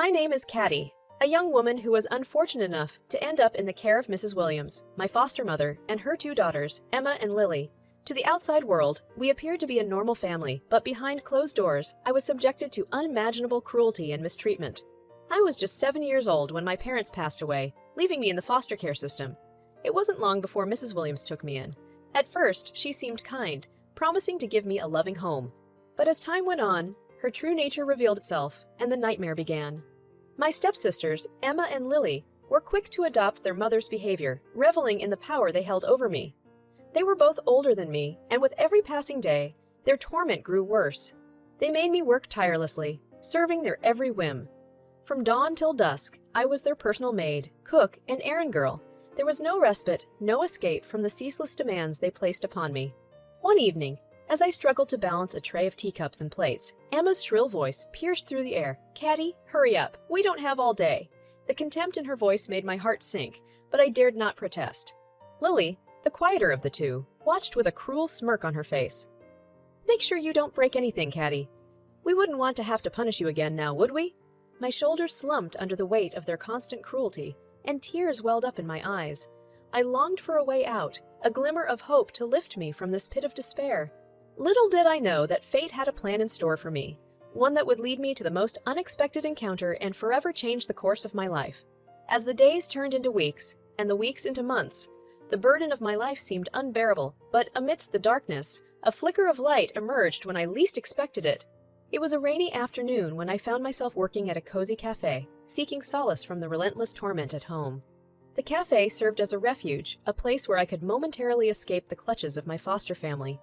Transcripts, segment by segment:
My name is Caddy, a young woman who was unfortunate enough to end up in the care of Mrs. Williams, my foster mother, and her two daughters, Emma and Lily. To the outside world, we appeared to be a normal family, but behind closed doors, I was subjected to unimaginable cruelty and mistreatment. I was just 7 years old when my parents passed away, leaving me in the foster care system. It wasn't long before Mrs. Williams took me in. At first, she seemed kind, promising to give me a loving home. But as time went on, her true nature revealed itself, and the nightmare began. My stepsisters, Emma and Lily, were quick to adopt their mother's behavior, reveling in the power they held over me. They were both older than me, and with every passing day, their torment grew worse. They made me work tirelessly, serving their every whim. From dawn till dusk, I was their personal maid, cook, and errand girl. There was no respite, no escape from the ceaseless demands they placed upon me. One evening, as I struggled to balance a tray of teacups and plates, Emma's shrill voice pierced through the air. "Caddy, hurry up. We don't have all day." The contempt in her voice made my heart sink, but I dared not protest. Lily, the quieter of the two, watched with a cruel smirk on her face. "Make sure you don't break anything, Caddy. We wouldn't want to have to punish you again now, would we?" My shoulders slumped under the weight of their constant cruelty, and tears welled up in my eyes. I longed for a way out, a glimmer of hope to lift me from this pit of despair. Little did I know that fate had a plan in store for me, one that would lead me to the most unexpected encounter and forever change the course of my life. As the days turned into weeks, and the weeks into months, the burden of my life seemed unbearable, but amidst the darkness, a flicker of light emerged when I least expected it. It was a rainy afternoon when I found myself working at a cozy cafe, seeking solace from the relentless torment at home. The cafe served as a refuge, a place where I could momentarily escape the clutches of my foster family.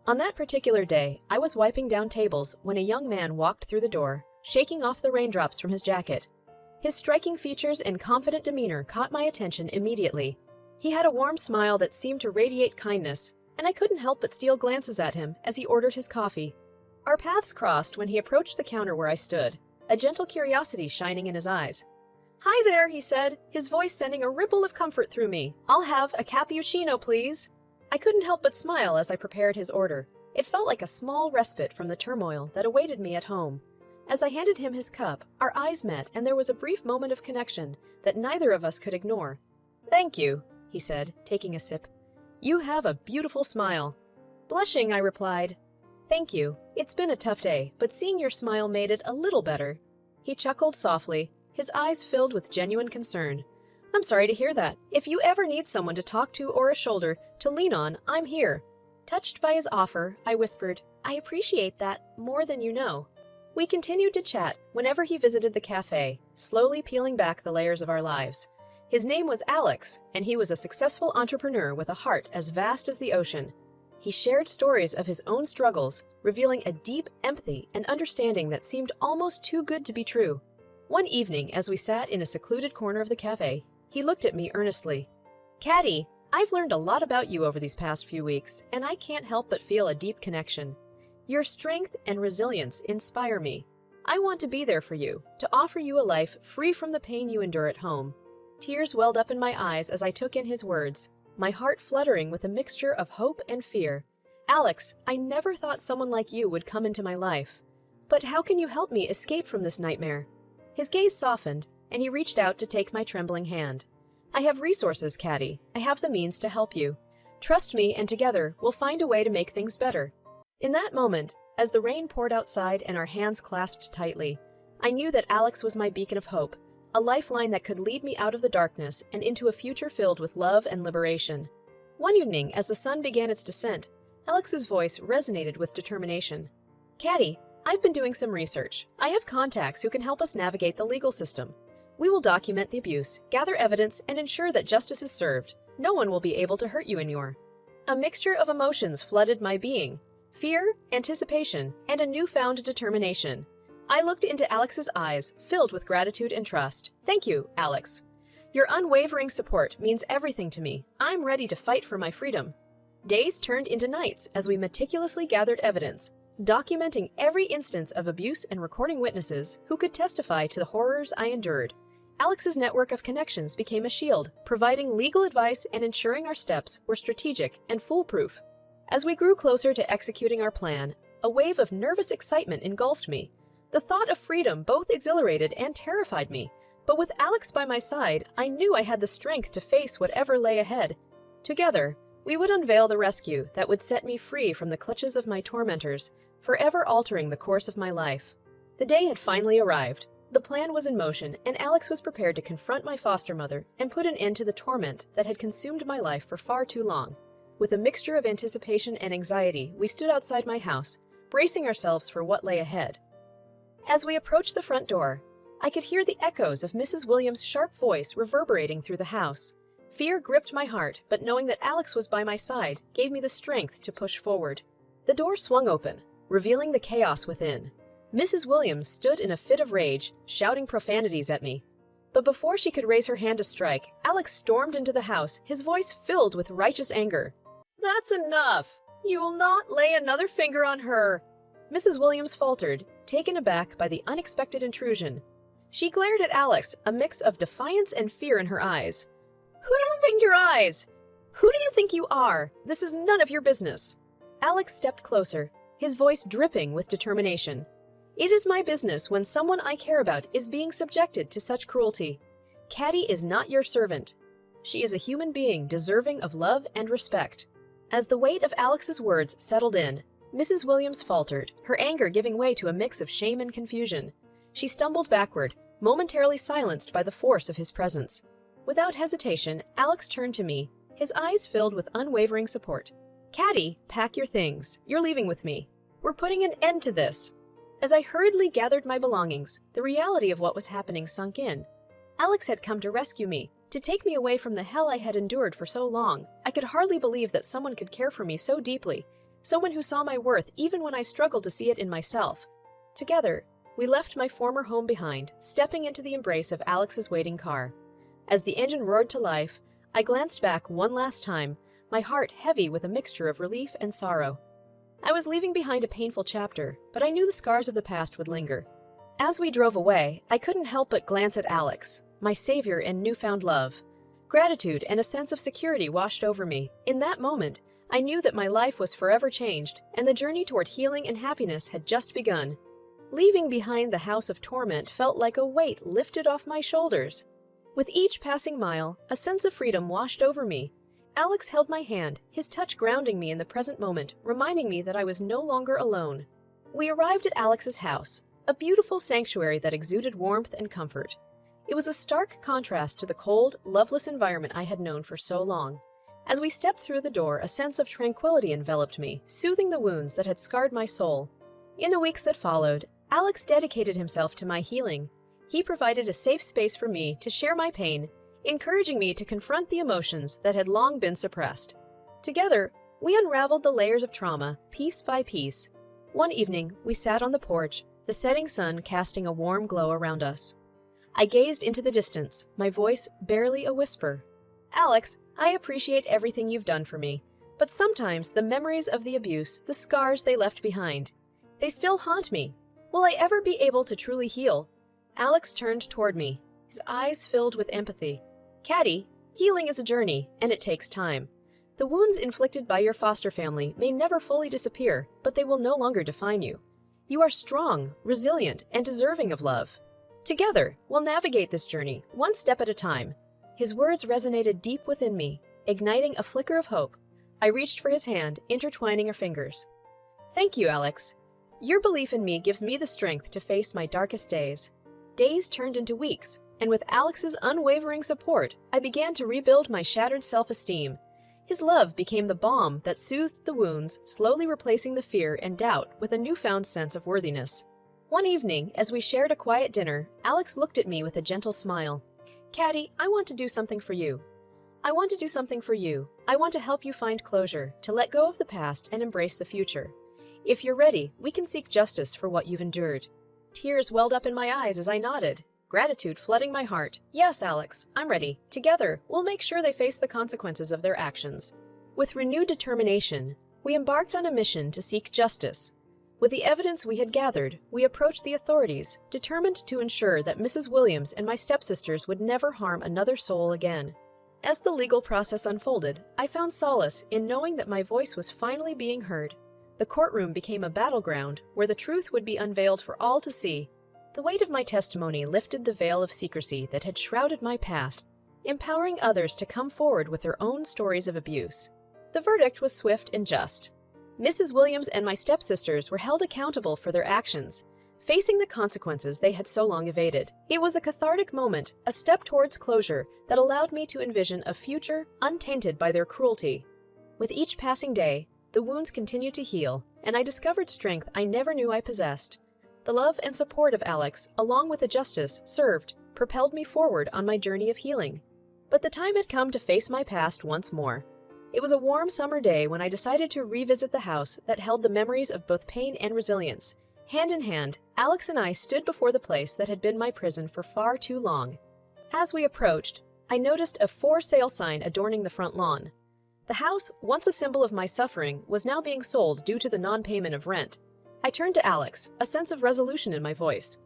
On that particular day, I was wiping down tables when a young man walked through the door, shaking off the raindrops from his jacket. His striking features and confident demeanor caught my attention immediately. He had a warm smile that seemed to radiate kindness, and I couldn't help but steal glances at him as he ordered his coffee. Our paths crossed when he approached the counter where I stood, a gentle curiosity shining in his eyes. "Hi there," he said, his voice sending a ripple of comfort through me. "I'll have a cappuccino, please." I couldn't help but smile as I prepared his order. It felt like a small respite from the turmoil that awaited me at home. As I handed him his cup, our eyes met and there was a brief moment of connection that neither of us could ignore. "Thank you," he said, taking a sip. "You have a beautiful smile." Blushing, I replied, "Thank you. It's been a tough day, but seeing your smile made it a little better." He chuckled softly, his eyes filled with genuine concern. "I'm sorry to hear that. If you ever need someone to talk to or a shoulder to lean on, I'm here." Touched by his offer, I whispered, "I appreciate that more than you know." We continued to chat whenever he visited the cafe, slowly peeling back the layers of our lives. His name was Alex, and he was a successful entrepreneur with a heart as vast as the ocean. He shared stories of his own struggles, revealing a deep empathy and understanding that seemed almost too good to be true. One evening, as we sat in a secluded corner of the cafe, he looked at me earnestly. "Caddy, I've learned a lot about you over these past few weeks, and I can't help but feel a deep connection. Your strength and resilience inspire me. I want to be there for you, to offer you a life free from the pain you endure at home." Tears welled up in my eyes as I took in his words, my heart fluttering with a mixture of hope and fear. "Alex, I never thought someone like you would come into my life. But how can you help me escape from this nightmare?" His gaze softened, and he reached out to take my trembling hand. "I have resources, Caddy. I have the means to help you. Trust me, and together, we'll find a way to make things better." In that moment, as the rain poured outside and our hands clasped tightly, I knew that Alex was my beacon of hope, a lifeline that could lead me out of the darkness and into a future filled with love and liberation. One evening, as the sun began its descent, Alex's voice resonated with determination. "Caddy, I've been doing some research. I have contacts who can help us navigate the legal system. We will document the abuse, gather evidence, and ensure that justice is served. No one will be able to hurt you anymore." A mixture of emotions flooded my being: fear, anticipation, and a newfound determination. I looked into Alex's eyes, filled with gratitude and trust. "Thank you, Alex. Your unwavering support means everything to me. I'm ready to fight for my freedom." Days turned into nights as we meticulously gathered evidence, documenting every instance of abuse and recording witnesses who could testify to the horrors I endured. Alex's network of connections became a shield, providing legal advice and ensuring our steps were strategic and foolproof. As we grew closer to executing our plan, a wave of nervous excitement engulfed me. The thought of freedom both exhilarated and terrified me, but with Alex by my side, I knew I had the strength to face whatever lay ahead. Together, we would unveil the rescue that would set me free from the clutches of my tormentors, forever altering the course of my life. The day had finally arrived. The plan was in motion, and Alex was prepared to confront my foster mother and put an end to the torment that had consumed my life for far too long. With a mixture of anticipation and anxiety, we stood outside my house, bracing ourselves for what lay ahead. As we approached the front door, I could hear the echoes of Mrs. Williams' sharp voice reverberating through the house. Fear gripped my heart, but knowing that Alex was by my side gave me the strength to push forward. The door swung open, revealing the chaos within. Mrs. Williams stood in a fit of rage, shouting profanities at me. But before she could raise her hand to strike, Alex stormed into the house, his voice filled with righteous anger. "That's enough! You will not lay another finger on her!" Mrs. Williams faltered, taken aback by the unexpected intrusion. She glared at Alex, a mix of defiance and fear in her eyes. "Who do you think your eyes? Who do you think you are? This is none of your business." Alex stepped closer, his voice dripping with determination. "It is my business when someone I care about is being subjected to such cruelty. Caddy is not your servant. She is a human being deserving of love and respect." As the weight of Alex's words settled in, Mrs. Williams faltered, her anger giving way to a mix of shame and confusion. She stumbled backward, momentarily silenced by the force of his presence. Without hesitation, Alex turned to me, his eyes filled with unwavering support. "Caddy, pack your things. You're leaving with me. We're putting an end to this." As I hurriedly gathered my belongings, the reality of what was happening sunk in. Alex had come to rescue me, to take me away from the hell I had endured for so long. I could hardly believe that someone could care for me so deeply, someone who saw my worth even when I struggled to see it in myself. Together, we left my former home behind, stepping into the embrace of Alex's waiting car. As the engine roared to life, I glanced back one last time, my heart heavy with a mixture of relief and sorrow. I was leaving behind a painful chapter, but I knew the scars of the past would linger. As we drove away, I couldn't help but glance at Alex, my savior and newfound love. Gratitude and a sense of security washed over me. In that moment, I knew that my life was forever changed, and the journey toward healing and happiness had just begun. Leaving behind the house of torment felt like a weight lifted off my shoulders. With each passing mile, a sense of freedom washed over me. Alex held my hand, his touch grounding me in the present moment, reminding me that I was no longer alone. We arrived at Alex's house, a beautiful sanctuary that exuded warmth and comfort. It was a stark contrast to the cold, loveless environment I had known for so long. As we stepped through the door, a sense of tranquility enveloped me, soothing the wounds that had scarred my soul. In the weeks that followed, Alex dedicated himself to my healing. He provided a safe space for me to share my pain, encouraging me to confront the emotions that had long been suppressed. Together, we unraveled the layers of trauma, piece by piece. One evening, we sat on the porch, the setting sun casting a warm glow around us. I gazed into the distance, my voice barely a whisper. "Alex, I appreciate everything you've done for me, but sometimes the memories of the abuse, the scars they left behind, they still haunt me. Will I ever be able to truly heal?" Alex turned toward me, his eyes filled with empathy. "Caddy, healing is a journey, and it takes time. The wounds inflicted by your foster family may never fully disappear, but they will no longer define you. You are strong, resilient, and deserving of love. Together, we'll navigate this journey, one step at a time." His words resonated deep within me, igniting a flicker of hope. I reached for his hand, intertwining our fingers. "Thank you, Alex. Your belief in me gives me the strength to face my darkest days." Days turned into weeks, and with Alex's unwavering support, I began to rebuild my shattered self-esteem. His love became the balm that soothed the wounds, slowly replacing the fear and doubt with a newfound sense of worthiness. One evening, as we shared a quiet dinner, Alex looked at me with a gentle smile. "Caddy, I want to do something for you. I want to do something for you. I want to help you find closure, to let go of the past and embrace the future. If you're ready, we can seek justice for what you've endured." Tears welled up in my eyes as I nodded, gratitude flooding my heart. "Yes, Alex, I'm ready. Together, we'll make sure they face the consequences of their actions." With renewed determination, we embarked on a mission to seek justice. With the evidence we had gathered, we approached the authorities, determined to ensure that Mrs. Williams and my stepsisters would never harm another soul again. As the legal process unfolded, I found solace in knowing that my voice was finally being heard. The courtroom became a battleground where the truth would be unveiled for all to see. The weight of my testimony lifted the veil of secrecy that had shrouded my past, empowering others to come forward with their own stories of abuse. The verdict was swift and just. Mrs. Williams and my stepsisters were held accountable for their actions, facing the consequences they had so long evaded. It was a cathartic moment, a step towards closure that allowed me to envision a future untainted by their cruelty. With each passing day, the wounds continued to heal, and I discovered strength I never knew I possessed. The love and support of Alex, along with the justice served, propelled me forward on my journey of healing. But the time had come to face my past once more. It was a warm summer day when I decided to revisit the house that held the memories of both pain and resilience. Hand in hand, Alex and I stood before the place that had been my prison for far too long. As we approached, I noticed a for sale sign adorning the front lawn. The house, once a symbol of my suffering, was now being sold due to the non-payment of rent. I turned to Alex, a sense of resolution in my voice.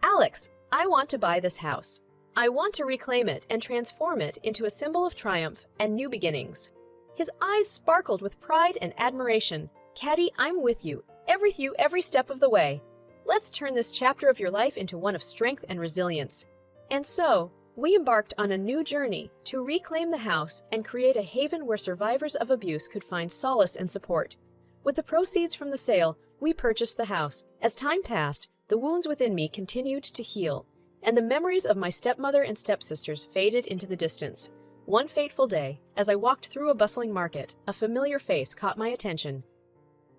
"Alex, I want to buy this house. I want to reclaim it and transform it into a symbol of triumph and new beginnings." His eyes sparkled with pride and admiration. "Caddy, I'm with you every step of the way. Let's turn this chapter of your life into one of strength and resilience." And so, we embarked on a new journey to reclaim the house and create a haven where survivors of abuse could find solace and support. With the proceeds from the sale, we purchased the house. As time passed, the wounds within me continued to heal, and the memories of my stepmother and stepsisters faded into the distance. One fateful day, as I walked through a bustling market, a familiar face caught my attention.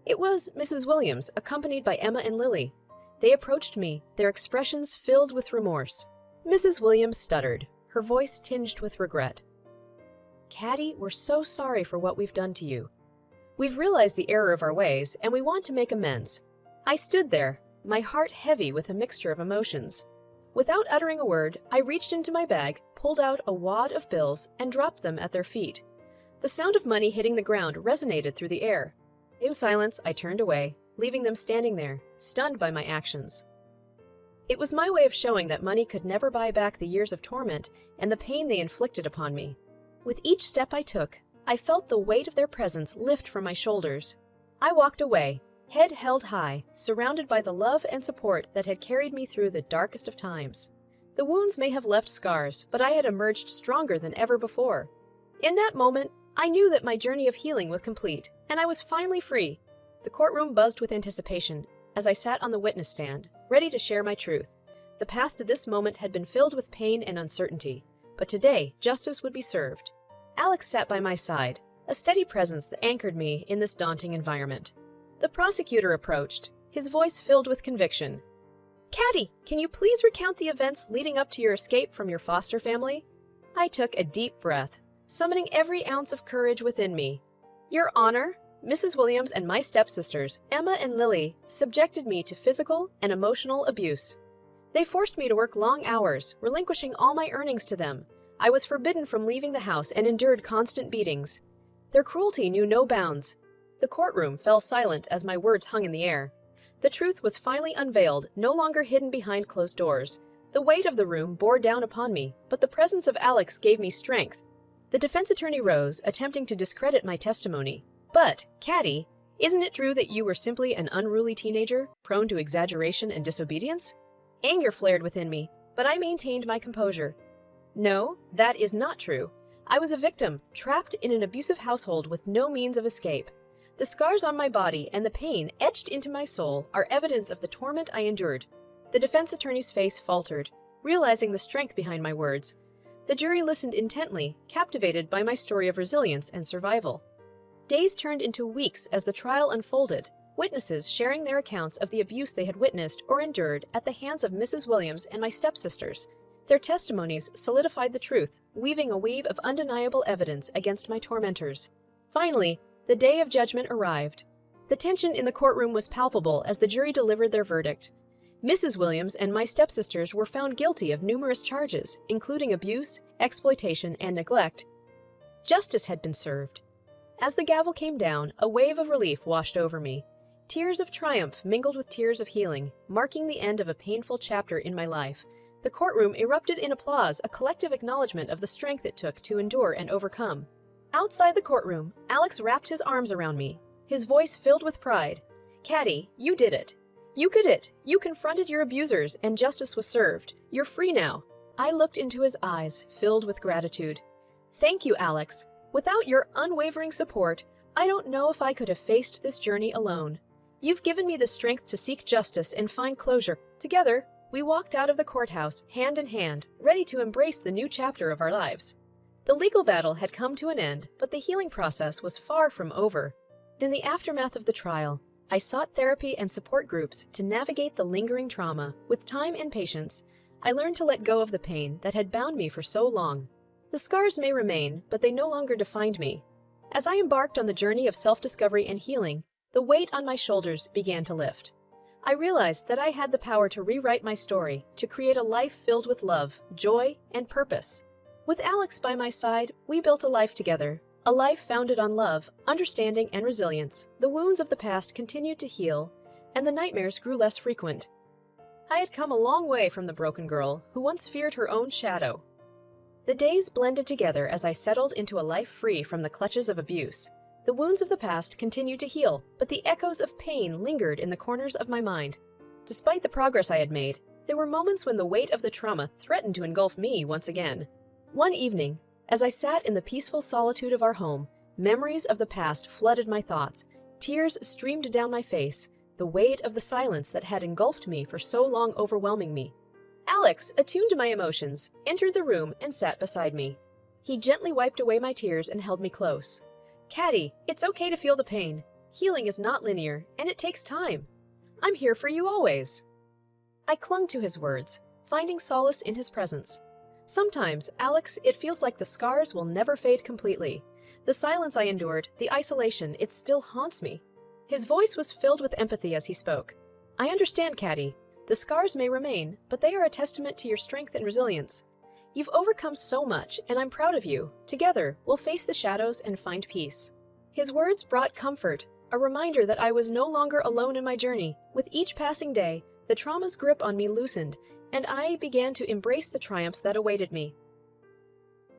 It was Mrs. Williams, accompanied by Emma and Lily. They approached me, their expressions filled with remorse. Mrs. Williams stuttered, her voice tinged with regret. "Caddy, we're so sorry for what we've done to you. We've realized the error of our ways, and we want to make amends." I stood there, my heart heavy with a mixture of emotions. Without uttering a word, I reached into my bag, pulled out a wad of bills, and dropped them at their feet. The sound of money hitting the ground resonated through the air. In silence, I turned away, leaving them standing there, stunned by my actions. It was my way of showing that money could never buy back the years of torment and the pain they inflicted upon me. With each step I took, I felt the weight of their presence lift from my shoulders. I walked away, head held high, surrounded by the love and support that had carried me through the darkest of times. The wounds may have left scars, but I had emerged stronger than ever before. In that moment, I knew that my journey of healing was complete, and I was finally free. The courtroom buzzed with anticipation as I sat on the witness stand, ready to share my truth. The path to this moment had been filled with pain and uncertainty, but today, justice would be served. Alex sat by my side, a steady presence that anchored me in this daunting environment. The prosecutor approached, his voice filled with conviction. "Caddy, can you please recount the events leading up to your escape from your foster family?" I took a deep breath, summoning every ounce of courage within me. "Your Honor, Mrs. Williams and my stepsisters, Emma and Lily, subjected me to physical and emotional abuse. They forced me to work long hours, relinquishing all my earnings to them. I was forbidden from leaving the house and endured constant beatings. Their cruelty knew no bounds." The courtroom fell silent as my words hung in the air. The truth was finally unveiled, no longer hidden behind closed doors. The weight of the room bore down upon me, but the presence of Alex gave me strength. The defense attorney rose, attempting to discredit my testimony. "But, Caddy, isn't it true that you were simply an unruly teenager, prone to exaggeration and disobedience?" Anger flared within me, but I maintained my composure. "No, that is not true. I was a victim, trapped in an abusive household with no means of escape. The scars on my body and the pain etched into my soul are evidence of the torment I endured." The defense attorney's face faltered, realizing the strength behind my words. The jury listened intently, captivated by my story of resilience and survival. Days turned into weeks as the trial unfolded, witnesses sharing their accounts of the abuse they had witnessed or endured at the hands of Mrs. Williams and my stepsisters. Their testimonies solidified the truth, weaving a web of undeniable evidence against my tormentors. Finally, the day of judgment arrived. The tension in the courtroom was palpable as the jury delivered their verdict. Mrs. Williams and my stepsisters were found guilty of numerous charges, including abuse, exploitation, and neglect. Justice had been served. As the gavel came down, a wave of relief washed over me. Tears of triumph mingled with tears of healing, marking the end of a painful chapter in my life. The courtroom erupted in applause, a collective acknowledgement of the strength it took to endure and overcome. Outside the courtroom, Alex wrapped his arms around me, his voice filled with pride. "Caddy, you did it. You could it. You confronted your abusers and justice was served. You're free now." I looked into his eyes, filled with gratitude. "Thank you, Alex. Without your unwavering support, I don't know if I could have faced this journey alone. You've given me the strength to seek justice and find closure." Together, we walked out of the courthouse, hand in hand, ready to embrace the new chapter of our lives. The legal battle had come to an end, but the healing process was far from over. In the aftermath of the trial, I sought therapy and support groups to navigate the lingering trauma. With time and patience, I learned to let go of the pain that had bound me for so long. The scars may remain, but they no longer defined me. As I embarked on the journey of self-discovery and healing, the weight on my shoulders began to lift. I realized that I had the power to rewrite my story, to create a life filled with love, joy, and purpose. With Alex by my side, we built a life together, a life founded on love, understanding, and resilience. The wounds of the past continued to heal, and the nightmares grew less frequent. I had come a long way from the broken girl who once feared her own shadow. The days blended together as I settled into a life free from the clutches of abuse. The wounds of the past continued to heal, but the echoes of pain lingered in the corners of my mind. Despite the progress I had made, there were moments when the weight of the trauma threatened to engulf me once again. One evening, as I sat in the peaceful solitude of our home, memories of the past flooded my thoughts. Tears streamed down my face, the weight of the silence that had engulfed me for so long overwhelming me. Alex, attuned to my emotions, entered the room and sat beside me. He gently wiped away my tears and held me close. "Caddy, it's okay to feel the pain. Healing is not linear, and it takes time. I'm here for you always." I clung to his words, finding solace in his presence. Sometimes, Alex, it feels like the scars will never fade completely. The silence I endured, the isolation, it still haunts me. His voice was filled with empathy as he spoke. "I understand, Caddy. The scars may remain, but they are a testament to your strength and resilience. You've overcome so much, and I'm proud of you. Together, we'll face the shadows and find peace." His words brought comfort, a reminder that I was no longer alone in my journey. With each passing day, the trauma's grip on me loosened, and I began to embrace the triumphs that awaited me.